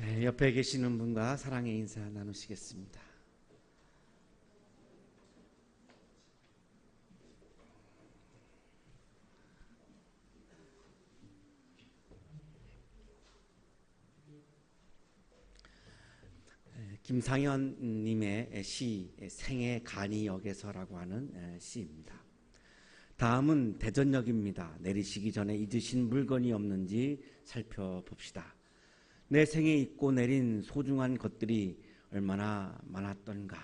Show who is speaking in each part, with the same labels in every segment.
Speaker 1: 옆에 계시는 분과 사랑의 인사 나누시겠습니다. 김상현 님의 시 생의 간이 역에서라고 하는 시입니다. 다음은 대전역입니다. 내리시기 전에 잊으신 물건이 없는지 살펴봅시다. 내 생에 잊고 내린 소중한 것들이 얼마나 많았던가.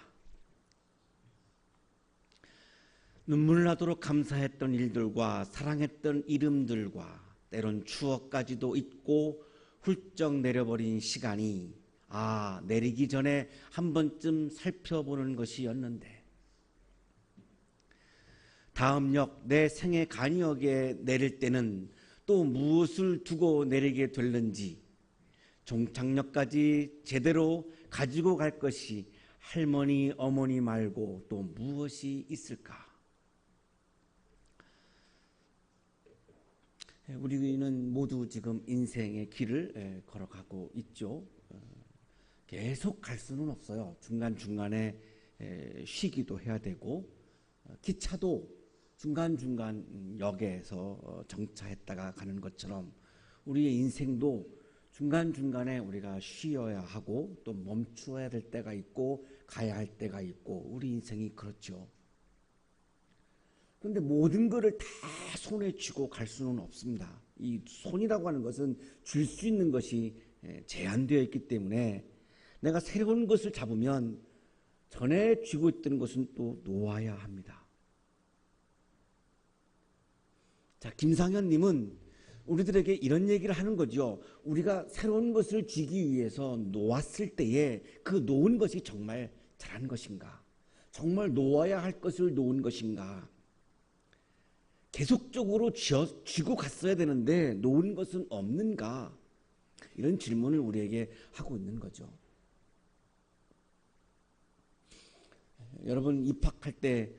Speaker 1: 눈물 나도록 감사했던 일들과 사랑했던 이름들과 때론 추억까지도 잊고 훌쩍 내려버린 시간이 내리기 전에 한 번쯤 살펴보는 것이었는데, 다음 역 내 생의 간이역에 내릴 때는 또 무엇을 두고 내리게 될는지, 종착역까지 제대로 가지고 갈 것이 할머니 어머니 말고 또 무엇이 있을까? 우리는 모두 지금 인생의 길을 걸어가고 있죠. 계속 갈 수는 없어요. 중간중간에 쉬기도 해야 되고, 기차도 중간중간 역에서 정차했다가 가는 것처럼 우리의 인생도 중간중간에 우리가 쉬어야 하고 또 멈추어야 될 때가 있고 가야 할 때가 있고, 우리 인생이 그렇죠. 그런데 모든 것을 다 손에 쥐고 갈 수는 없습니다. 이 손이라고 하는 것은 줄 수 있는 것이 제한되어 있기 때문에 내가 새로운 것을 잡으면 전에 쥐고 있던 것은 또 놓아야 합니다. 자, 김상현 님은 우리들에게 이런 얘기를 하는 거죠. 우리가 새로운 것을 쥐기 위해서 놓았을 때에 그 놓은 것이 정말 잘한 것인가? 정말 놓아야 할 것을 놓은 것인가? 계속적으로 쥐고 갔어야 되는데 놓은 것은 없는가? 이런 질문을 우리에게 하고 있는 거죠. 여러분, 입학할 때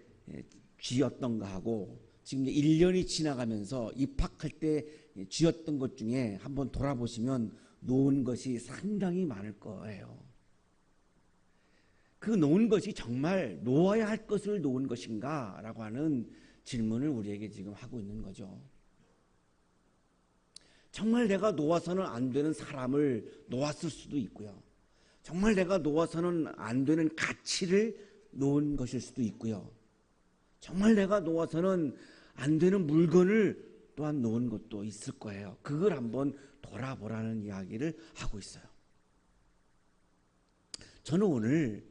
Speaker 1: 쥐었던가 하고 지금 1년이 지나가면서 입학할 때 쥐었던 것 중에 한번 돌아보시면 놓은 것이 상당히 많을 거예요. 그 놓은 것이 정말 놓아야 할 것을 놓은 것인가? 라고 하는 질문을 우리에게 지금 하고 있는 거죠. 정말 내가 놓아서는 안 되는 사람을 놓았을 수도 있고요. 정말 내가 놓아서는 안 되는 가치를 놓은 것일 수도 있고요. 정말 내가 놓아서는 안 되는 물건을 또한 놓은 것도 있을 거예요. 그걸 한번 돌아보라는 이야기를 하고 있어요. 저는 오늘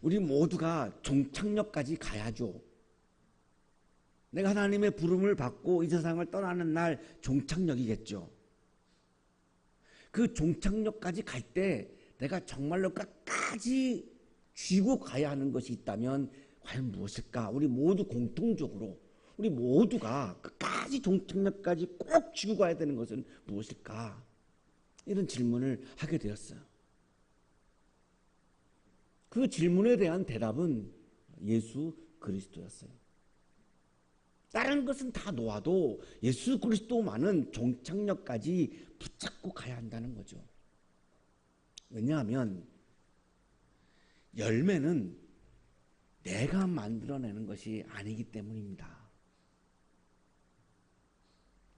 Speaker 1: 우리 모두가 종착역까지 가야죠. 내가 하나님의 부름을 받고 이 세상을 떠나는 날 종착역이겠죠. 그 종착역까지 갈 때 내가 정말로 끝까지 쥐고 가야 하는 것이 있다면 과연 무엇일까? 우리 모두 공통적으로 우리 모두가 끝까지 종착역까지 꼭 쥐고 가야 되는 것은 무엇일까? 이런 질문을 하게 되었어요. 그 질문에 대한 대답은 예수 그리스도였어요. 다른 것은 다 놓아도 예수 그리스도만은 종착역까지 붙잡고 가야 한다는 거죠. 왜냐하면 열매는 내가 만들어내는 것이 아니기 때문입니다.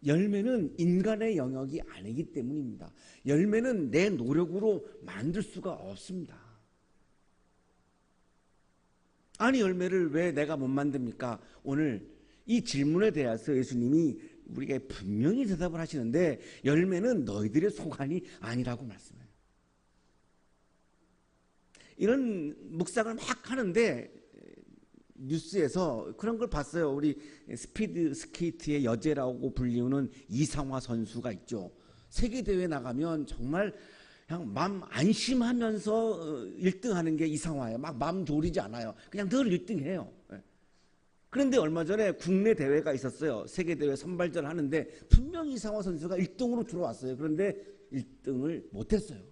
Speaker 1: 열매는 인간의 영역이 아니기 때문입니다. 열매는 내 노력으로 만들 수가 없습니다. 아니, 열매를 왜 내가 못 만듭니까? 오늘 이 질문에 대해서 예수님이 우리에게 분명히 대답을 하시는데, 열매는 너희들의 소관이 아니라고 말씀해요. 이런 묵상을 막 하는데 뉴스에서 그런 걸 봤어요. 우리 스피드 스케이트의 여제라고 불리우는 이상화 선수가 있죠. 세계대회 나가면 정말 그냥 맘 안심하면서 1등하는 게 이상화예요. 막 맘 졸이지 않아요. 그냥 늘 1등해요. 그런데 얼마 전에 국내 대회가 있었어요. 세계대회 선발전 하는데 분명히 이상화 선수가 1등으로 들어왔어요. 그런데 1등을 못했어요.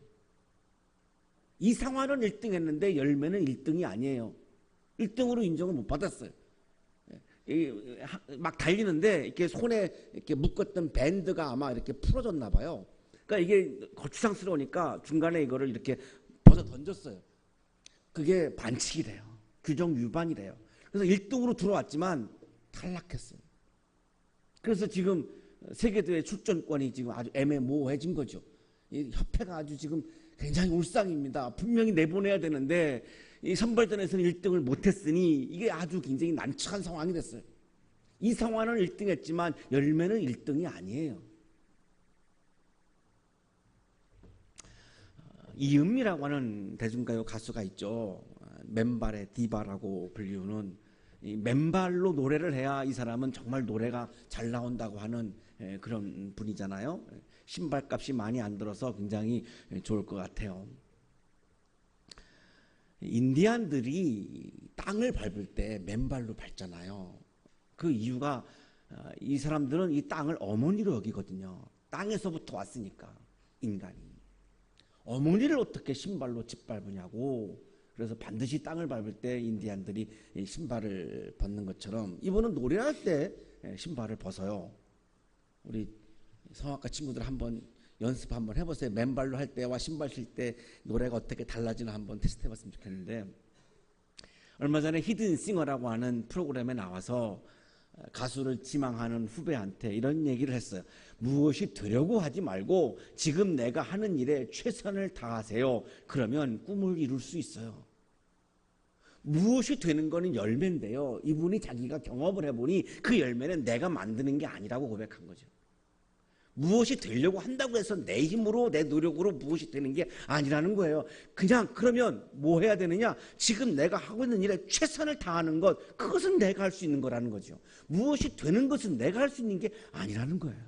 Speaker 1: 이상화는 1등 했는데 열매는 1등이 아니에요. 1등으로 인정을 못 받았어요. 막 달리는데 이렇게 손에 이렇게 묶었던 밴드가 아마 이렇게 풀어졌나 봐요. 그러니까 이게 거추장스러우니까 중간에 이거를 이렇게 벗어 던졌어요. 그게 반칙이래요. 규정 위반이래요. 그래서 1등으로 들어왔지만 탈락했어요. 그래서 지금 세계대회 출전권이 지금 아주 애매모호해진 거죠. 이 협회가 아주 지금 굉장히 울상입니다. 분명히 내보내야 되는데 이 선발전에서는 1등을 못했으니 이게 아주 굉장히 난처한 상황이 됐어요. 이상화는 1등 했지만 열매는 1등이 아니에요. 이은미라고 하는 대중가요 가수가 있죠. 맨발의 디바라고 불리우는, 이 맨발로 노래를 해야 이 사람은 정말 노래가 잘 나온다고 하는 그런 분이잖아요. 신발값이 많이 안 들어서 굉장히 좋을 것 같아요. 인디안들이 땅을 밟을 때 맨발로 밟잖아요. 그 이유가 이 사람들은 이 땅을 어머니로 여기거든요. 땅에서부터 왔으니까 인간이. 어머니를 어떻게 신발로 짓밟으냐고. 그래서 반드시 땅을 밟을 때 인디안들이 신발을 벗는 것처럼 이분은 노래할 때 신발을 벗어요. 우리 성악가 친구들 한번 연습 한번 해보세요. 맨발로 할 때와 신발 실 때 노래가 어떻게 달라지나 한번 테스트 해봤으면 좋겠는데, 얼마 전에 히든싱어라고 하는 프로그램에 나와서 가수를 지망하는 후배한테 이런 얘기를 했어요. 무엇이 되려고 하지 말고 지금 내가 하는 일에 최선을 다하세요. 그러면 꿈을 이룰 수 있어요. 무엇이 되는 거는 열매인데요. 이분이 자기가 경험을 해보니 그 열매는 내가 만드는 게 아니라고 고백한 거죠. 무엇이 되려고 한다고 해서 내 힘으로 내 노력으로 무엇이 되는 게 아니라는 거예요. 그냥 그러면 뭐 해야 되느냐? 지금 내가 하고 있는 일에 최선을 다하는 것, 그것은 내가 할 수 있는 거라는 거죠. 무엇이 되는 것은 내가 할 수 있는 게 아니라는 거예요.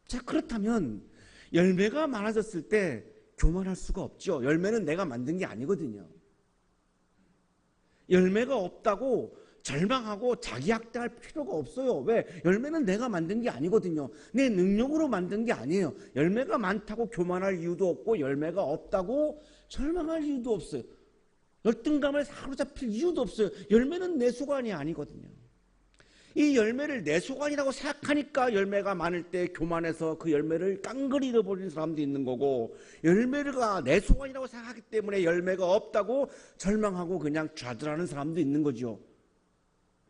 Speaker 1: 자, 그렇다면 열매가 많아졌을 때 교만할 수가 없죠. 열매는 내가 만든 게 아니거든요. 열매가 없다고 절망하고 자기 학대할 필요가 없어요. 왜? 열매는 내가 만든 게 아니거든요. 내 능력으로 만든 게 아니에요. 열매가 많다고 교만할 이유도 없고 열매가 없다고 절망할 이유도 없어요. 열등감에 사로잡힐 이유도 없어요. 열매는 내 소관이 아니거든요. 이 열매를 내 소관이라고 생각하니까 열매가 많을 때 교만해서 그 열매를 깡그리 잃어버리는 사람도 있는 거고, 열매가 내 소관이라고 생각하기 때문에 열매가 없다고 절망하고 그냥 좌절하는 사람도 있는 거죠.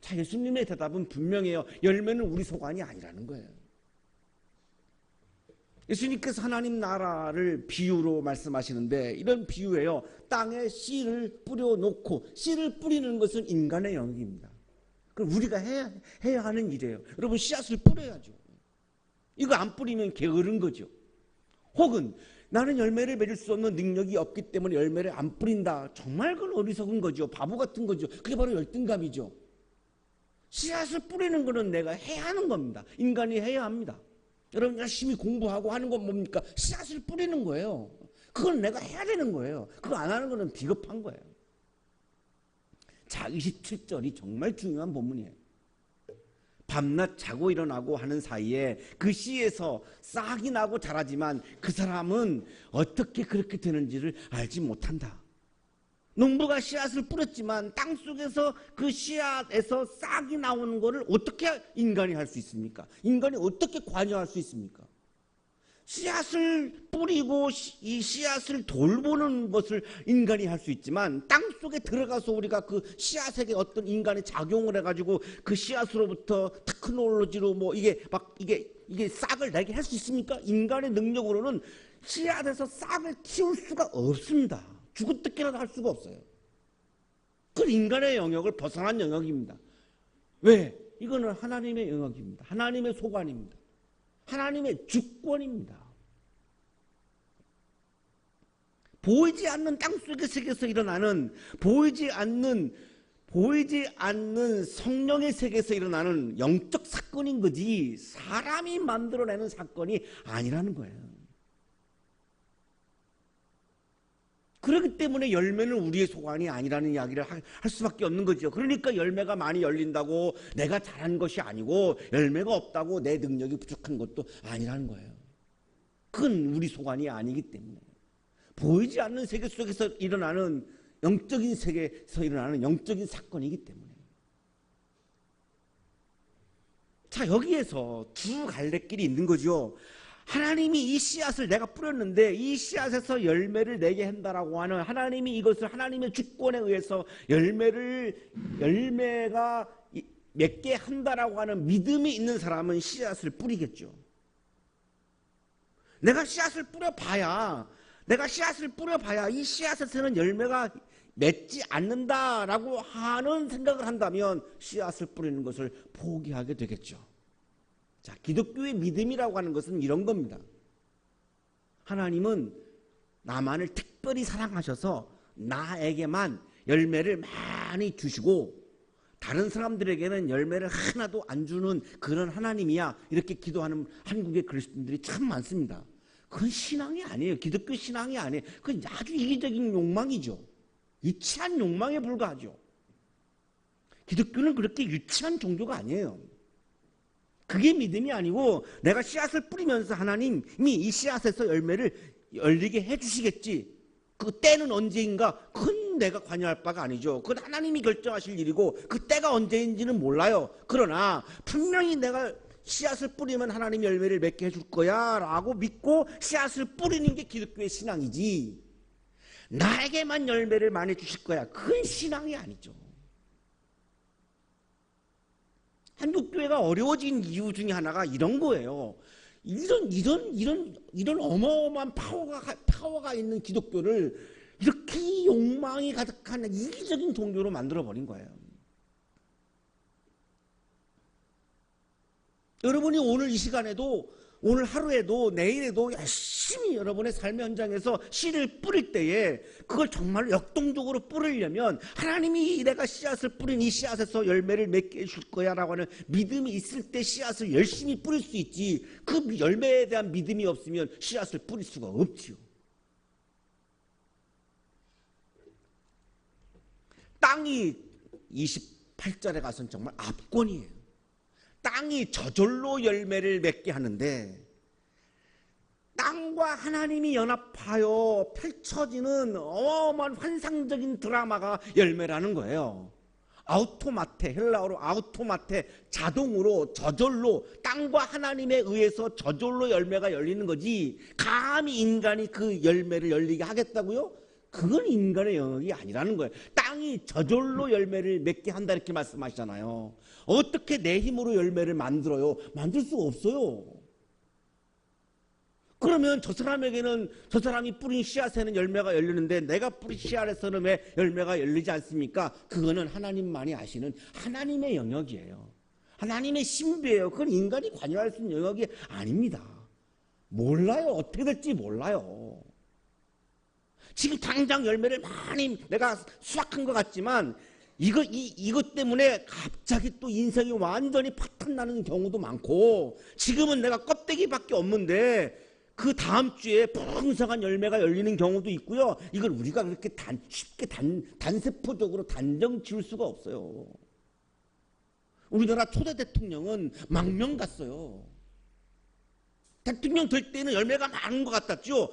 Speaker 1: 자, 예수님의 대답은 분명해요. 열매는 우리 소관이 아니라는 거예요. 예수님께서 하나님 나라를 비유로 말씀하시는데 이런 비유예요. 땅에 씨를 뿌려놓고, 씨를 뿌리는 것은 인간의 영역입니다. 그럼 우리가 해야 하는 일이에요. 여러분, 씨앗을 뿌려야죠. 이거 안 뿌리면 게으른 거죠. 혹은 나는 열매를 맺을 수 없는 능력이 없기 때문에 열매를 안 뿌린다. 정말 그건 어리석은 거죠. 바보 같은 거죠. 그게 바로 열등감이죠. 씨앗을 뿌리는 것은 내가 해야 하는 겁니다. 인간이 해야 합니다. 여러분, 열심히 공부하고 하는 건 뭡니까? 씨앗을 뿌리는 거예요. 그건 내가 해야 되는 거예요. 그거 안 하는 거는 비겁한 거예요. 자, 27절이 정말 중요한 본문이에요. 밤낮 자고 일어나고 하는 사이에 그 씨에서 싹이 나고 자라지만 그 사람은 어떻게 그렇게 되는지를 알지 못한다. 농부가 씨앗을 뿌렸지만 땅속에서 그 씨앗에서 싹이 나오는 것을 어떻게 인간이 할 수 있습니까? 인간이 어떻게 관여할 수 있습니까? 씨앗을 뿌리고 이 씨앗을 돌보는 것을 인간이 할 수 있지만 땅속에 들어가서 우리가 그 씨앗에게 어떤 인간이 작용을 해가지고 그 씨앗으로부터 테크놀로지로 뭐 이게 싹을 내게 할 수 있습니까? 인간의 능력으로는 씨앗에서 싹을 키울 수가 없습니다. 죽어뜯기라도 할 수가 없어요. 그건 인간의 영역을 벗어난 영역입니다. 왜? 이거는 하나님의 영역입니다. 하나님의 소관입니다. 하나님의 주권입니다. 보이지 않는 땅속의 세계에서 일어나는 보이지 않는 성령의 세계에서 일어나는 영적 사건인 거지 사람이 만들어내는 사건이 아니라는 거예요. 그렇기 때문에 열매는 우리의 소관이 아니라는 이야기를 할 수밖에 없는 거죠. 그러니까 열매가 많이 열린다고 내가 잘한 것이 아니고 열매가 없다고 내 능력이 부족한 것도 아니라는 거예요. 그건 우리 소관이 아니기 때문에. 보이지 않는 세계 속에서 일어나는 영적인 세계에서 일어나는 영적인 사건이기 때문에. 자, 여기에서 두 갈래길이 있는 거죠. 하나님이 이 씨앗을 내가 뿌렸는데 이 씨앗에서 열매를 내게 한다라고 하는, 하나님이 이것을 하나님의 주권에 의해서 열매가 맺게 한다라고 하는 믿음이 있는 사람은 씨앗을 뿌리겠죠. 내가 씨앗을 뿌려봐야 이 씨앗에서는 열매가 맺지 않는다라고 하는 생각을 한다면 씨앗을 뿌리는 것을 포기하게 되겠죠. 자, 기독교의 믿음이라고 하는 것은 이런 겁니다. 하나님은 나만을 특별히 사랑하셔서 나에게만 열매를 많이 주시고 다른 사람들에게는 열매를 하나도 안 주는 그런 하나님이야, 이렇게 기도하는 한국의 그리스도인들이 참 많습니다. 그건 신앙이 아니에요. 기독교 신앙이 아니에요. 그건 아주 이기적인 욕망이죠. 유치한 욕망에 불과하죠. 기독교는 그렇게 유치한 종교가 아니에요. 그게 믿음이 아니고, 내가 씨앗을 뿌리면서 하나님이 이 씨앗에서 열매를 열리게 해주시겠지, 그 때는 언제인가, 그건 내가 관여할 바가 아니죠. 그건 하나님이 결정하실 일이고 그 때가 언제인지는 몰라요. 그러나 분명히 내가 씨앗을 뿌리면 하나님이 열매를 맺게 해줄 거야 라고 믿고 씨앗을 뿌리는 게 기독교의 신앙이지, 나에게만 열매를 많이 주실 거야, 그건 신앙이 아니죠. 한국교회가 어려워진 이유 중에 하나가 이런 거예요. 이런 어마어마한 파워가 있는 기독교를 이렇게 욕망이 가득한 이기적인 종교로 만들어버린 거예요. 여러분이 오늘 이 시간에도, 오늘 하루에도, 내일에도 열심히 여러분의 삶의 현장에서 씨를 뿌릴 때에 그걸 정말 역동적으로 뿌리려면 하나님이 내가 씨앗을 뿌린 이 씨앗에서 열매를 맺게 해줄 거야 라고 하는 믿음이 있을 때 씨앗을 열심히 뿌릴 수 있지, 그 열매에 대한 믿음이 없으면 씨앗을 뿌릴 수가 없지요. 땅이 28절에 가서는 정말 압권이에요. 땅이 저절로 열매를 맺게 하는데, 땅과 하나님이 연합하여 펼쳐지는 어마어마한 환상적인 드라마가 열매라는 거예요. 아우토마테, 헬라어로 아우토마테, 자동으로 저절로 땅과 하나님에 의해서 저절로 열매가 열리는 거지, 감히 인간이 그 열매를 열리게 하겠다고요? 그건 인간의 영역이 아니라는 거예요. 땅이 저절로 열매를 맺게 한다 이렇게 말씀하시잖아요. 어떻게 내 힘으로 열매를 만들어요? 만들 수가 없어요. 그러면 저 사람에게는, 저 사람이 뿌린 씨앗에는 열매가 열리는데 내가 뿌린 씨앗에서는 왜 열매가 열리지 않습니까? 그거는 하나님만이 아시는 하나님의 영역이에요. 하나님의 신비예요. 그건 인간이 관여할 수 있는 영역이 아닙니다. 몰라요. 어떻게 될지 몰라요. 지금 당장 열매를 많이 내가 수확한 것 같지만 이것 때문에 갑자기 또 인생이 완전히 파탄나는 경우도 많고, 지금은 내가 껍데기밖에 없는데 그 다음 주에 풍성한 열매가 열리는 경우도 있고요. 이걸 우리가 그렇게 쉽게 단세포적으로 단정 지을 수가 없어요. 우리나라 초대 대통령은 망명 갔어요. 대통령 될 때는 열매가 많은 것 같았죠.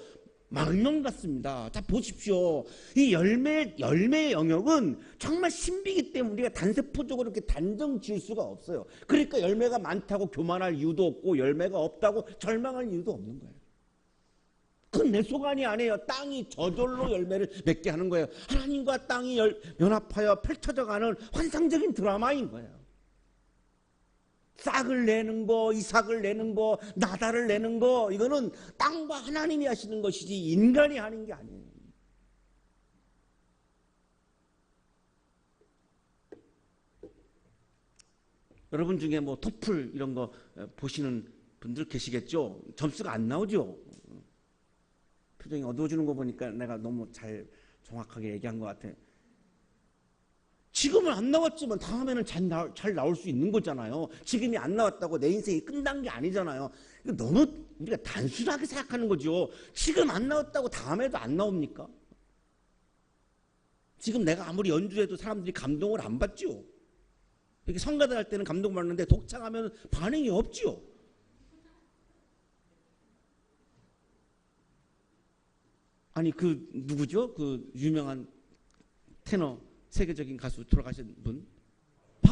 Speaker 1: 망명 같습니다. 자, 보십시오. 이 열매의 영역은 정말 신비이기 때문에 우리가 단세포적으로 이렇게 단정 지을 수가 없어요. 그러니까 열매가 많다고 교만할 이유도 없고 열매가 없다고 절망할 이유도 없는 거예요. 그건 내 소관이 아니에요. 땅이 저절로 열매를 맺게 하는 거예요. 하나님과 땅이 연합하여 펼쳐져가는 환상적인 드라마인 거예요. 싹을 내는 거, 이삭을 내는 거, 나달을 내는 거, 이거는 땅과 하나님이 하시는 것이지 인간이 하는 게 아니에요. 여러분 중에 뭐 토플 이런 거 보시는 분들 계시겠죠? 점수가 안 나오죠? 표정이 어두워지는 거 보니까 내가 너무 정확하게 얘기한 것 같아. 지금은 안 나왔지만 다음에는 잘 나올 수 있는 거잖아요. 지금이 안 나왔다고 내 인생이 끝난 게 아니잖아요. 이거 너무 우리가 단순하게 생각하는 거죠. 지금 안 나왔다고 다음에도 안 나옵니까? 지금 내가 아무리 연주해도 사람들이 감동을 안 받죠. 이렇게 성가대 할 때는 감동받는데 독창하면 반응이 없죠. 아니 그 누구죠? 그 유명한 테너, 세계적인 가수 돌아가신 분,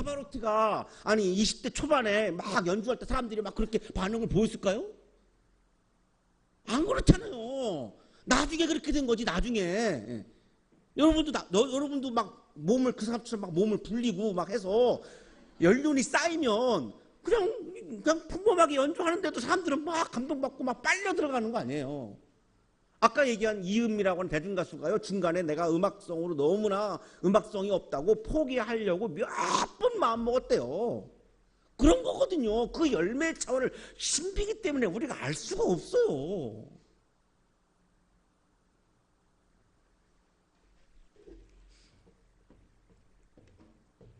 Speaker 1: 파바로티가 아니 20대 초반에 막 연주할 때 사람들이 막 그렇게 반응을 보였을까요? 안 그렇잖아요. 나중에 그렇게 된 거지. 나중에 여러분도 막 몸을 그 사람처럼 막 몸을 불리고 막 해서 연륜이 쌓이면 그냥 평범하게 연주하는데도 사람들은 막 감동받고 막 빨려 들어가는 거 아니에요. 아까 얘기한 이은미라고 하는 대중가수가요, 중간에 내가 음악성으로 너무나 음악성이 없다고 포기하려고 몇 번 마음먹었대요. 그런 거거든요. 그 열매의 차원을 신비기 때문에 우리가 알 수가 없어요.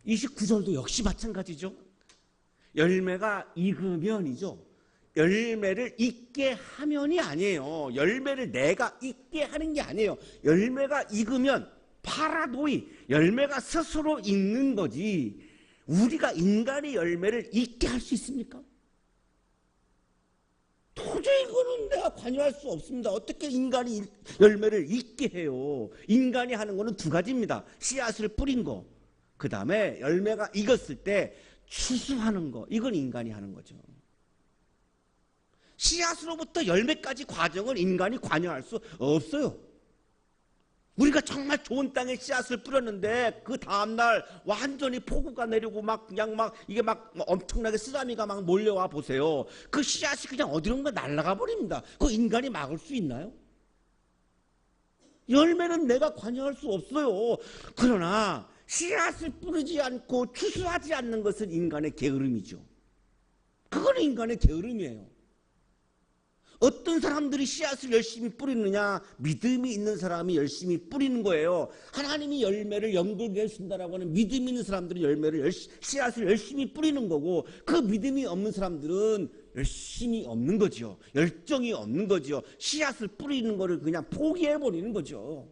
Speaker 1: (29절도) 역시 마찬가지죠. 열매가 익으면이죠. 열매를 익게 하면이 아니에요. 열매를 내가 익게 하는 게 아니에요. 열매가 익으면 파라도이, 열매가 스스로 익는 거지. 우리가 인간의 열매를 익게 할 수 있습니까? 도저히 이거는 내가 관여할 수 없습니다. 어떻게 인간이 열매를 익게 해요? 인간이 하는 거는 두 가지입니다. 씨앗을 뿌린 거, 그 다음에 열매가 익었을 때 추수하는 거. 이건 인간이 하는 거죠. 씨앗으로부터 열매까지 과정을 인간이 관여할 수 없어요. 우리가 정말 좋은 땅에 씨앗을 뿌렸는데 그 다음날 완전히 폭우가 내리고 막 그냥 막 이게 막 엄청나게 쓰나미가 막 몰려와 보세요. 그 씨앗이 그냥 어디론가 날아가 버립니다. 그거 인간이 막을 수 있나요? 열매는 내가 관여할 수 없어요. 그러나 씨앗을 뿌리지 않고 추수하지 않는 것은 인간의 게으름이죠. 그거는 인간의 게으름이에요. 어떤 사람들이 씨앗을 열심히 뿌리느냐? 믿음이 있는 사람이 열심히 뿌리는 거예요. 하나님이 열매를 연결해 주신다라고 하는 믿음이 있는 사람들은 씨앗을 열심히 뿌리는 거고, 그 믿음이 없는 사람들은 열심이 없는 거죠. 열정이 없는 거죠. 씨앗을 뿌리는 거를 그냥 포기해 버리는 거죠.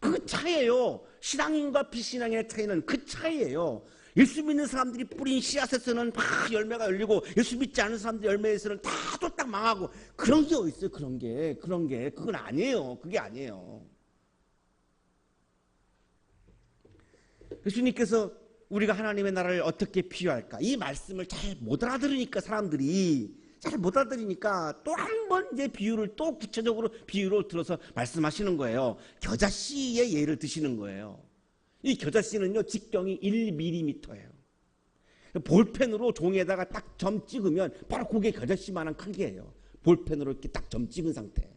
Speaker 1: 그 차이예요. 신앙인과 비신앙인의 차이는 그 차이예요. 예수 믿는 사람들이 뿌린 씨앗에서는 막 열매가 열리고, 예수 믿지 않은 사람들 열매에서는 다 쫄딱 망하고, 그런 게 어딨어요. 그건 아니에요. 그게 아니에요. 예수님께서 우리가 하나님의 나라를 어떻게 비유할까, 이 말씀을 잘 못 알아들으니까, 사람들이 잘 못 알아들으니까 또 한 번 이제 비유를, 또 구체적으로 비유를 들어서 말씀하시는 거예요. 겨자씨의 예를 드시는 거예요. 이 겨자씨는요, 직경이 1mm예요. 볼펜으로 종이에다가 딱 점 찍으면 바로 그게 겨자씨만한 크기예요. 볼펜으로 이렇게 딱 점 찍은 상태.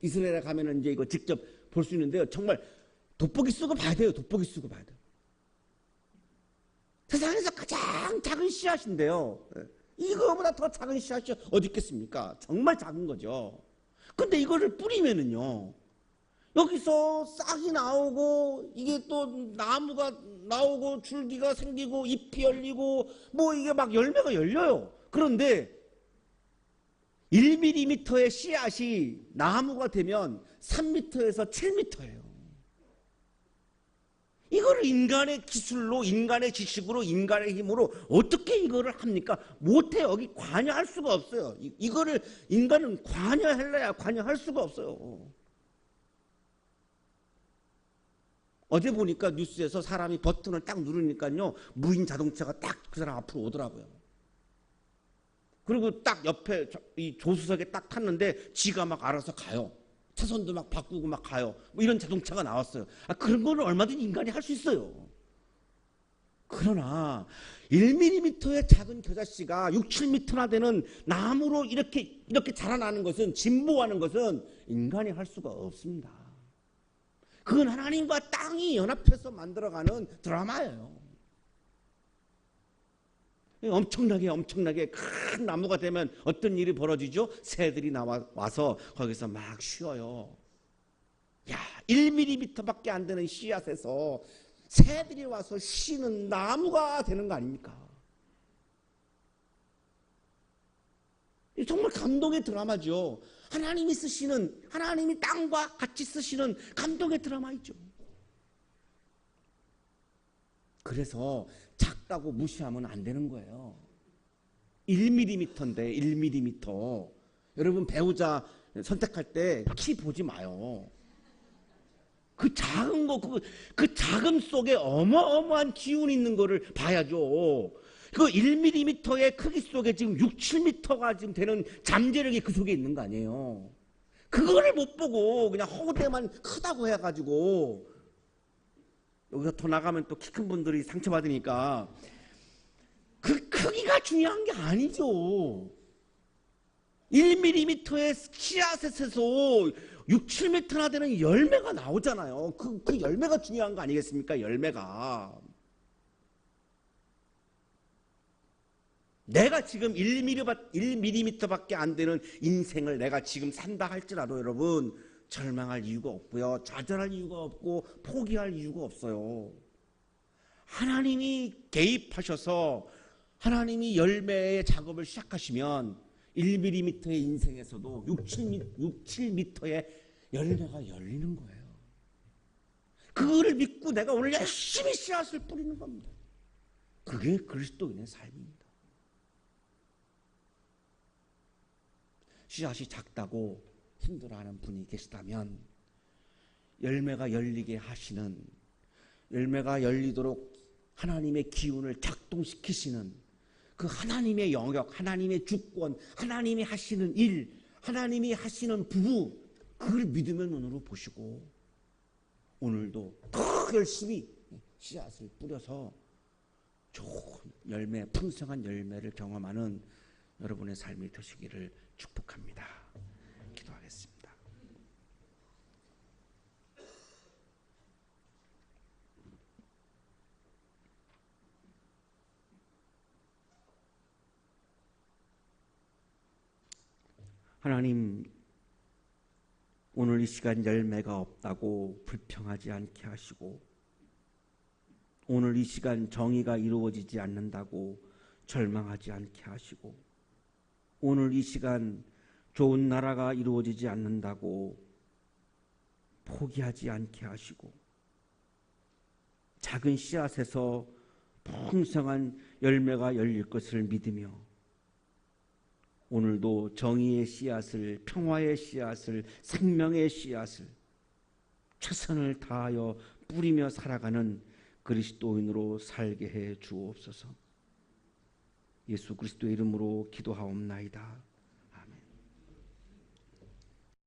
Speaker 1: 이스라엘에 가면은 이제 이거 직접 볼 수 있는데요. 정말 돋보기 쓰고 봐야 돼요. 돋보기 쓰고 봐야 돼요. 세상에서 가장 작은 씨앗인데요. 이거보다 더 작은 씨앗이 어디 있겠습니까? 정말 작은 거죠. 근데 이거를 뿌리면은요, 여기서 싹이 나오고, 이게 또 나무가 나오고, 줄기가 생기고, 잎이 열리고, 뭐 이게 막 열매가 열려요. 그런데 1mm의 씨앗이 나무가 되면 3m에서 7m예요. 이거를 인간의 기술로, 인간의 지식으로, 인간의 힘으로 어떻게 이거를 합니까? 못해. 여기 관여할 수가 없어요. 이거를 인간은 관여할래야 관여할 수가 없어요. 어제 보니까 뉴스에서 사람이 버튼을 딱 누르니까요, 무인 자동차가 딱 그 사람 앞으로 오더라고요. 그리고 딱 옆에 이 조수석에 딱 탔는데 지가 막 알아서 가요. 차선도 막 바꾸고 막 가요. 뭐 이런 자동차가 나왔어요. 그런 거는 얼마든지 인간이 할 수 있어요. 그러나 1mm의 작은 겨자씨가 6, 7m나 되는 나무로 이렇게 자라나는 것은, 진보하는 것은 인간이 할 수가 없습니다. 그건 하나님과 땅이 연합해서 만들어가는 드라마예요. 엄청나게 큰 나무가 되면 어떤 일이 벌어지죠? 새들이 와서 거기서 막 쉬어요. 야, 1mm밖에 안 되는 씨앗에서 새들이 와서 쉬는 나무가 되는 거 아닙니까? 정말 감동의 드라마죠. 하나님이 땅과 같이 쓰시는 감동의 드라마이죠. 그래서 작다고 무시하면 안 되는 거예요. 1mm인데 1mm. 여러분 배우자 선택할 때 키 보지 마요. 그 작은 거, 그 작음 속에 어마어마한 기운이 있는 거를 봐야죠. 그 1mm의 크기 속에 지금 6, 7m가 지금 되는 잠재력이 그 속에 있는 거 아니에요. 그거를 못 보고 그냥 허우대만 크다고 해가지고, 여기서 더 나가면 또 키 큰 분들이 상처받으니까 그 크기가 중요한 게 아니죠. 1mm의 씨앗에서 6, 7m나 되는 열매가 나오잖아요. 그 열매가 중요한 거 아니겠습니까? 열매가. 내가 지금 1mm밖에 안 되는 인생을 내가 지금 산다 할지라도 여러분, 절망할 이유가 없고요. 좌절할 이유가 없고 포기할 이유가 없어요. 하나님이 개입하셔서 하나님이 열매의 작업을 시작하시면 1mm의 인생에서도 6, 7m의 열매가 열리는 거예요. 그거를 믿고 내가 오늘 열심히 씨앗을 뿌리는 겁니다. 그게 그리스도인의 삶입니다. 씨앗이 작다고 힘들어하는 분이 계시다면 열매가 열리게 하시는, 열매가 열리도록 하나님의 기운을 작동시키시는 그 하나님의 영역, 하나님의 주권, 하나님이 하시는 일, 하나님이 하시는 부부, 그걸 믿음의 눈으로 보시고 오늘도 더 열심히 씨앗을 뿌려서 좋은 열매, 풍성한 열매를 경험하는 여러분의 삶이 되시기를 축복합니다. 기도하겠습니다. 하나님, 오늘 이 시간 열매가 없다고 불평하지 않게 하시고, 오늘 이 시간 정의가 이루어지지 않는다고 절망하지 않게 하시고, 오늘 이 시간 좋은 나라가 이루어지지 않는다고 포기하지 않게 하시고, 작은 씨앗에서 풍성한 열매가 열릴 것을 믿으며 오늘도 정의의 씨앗을, 평화의 씨앗을, 생명의 씨앗을 최선을 다하여 뿌리며 살아가는 그리스도인으로 살게 해 주옵소서. 예수 그리스도의 이름으로 기도하옵나이다.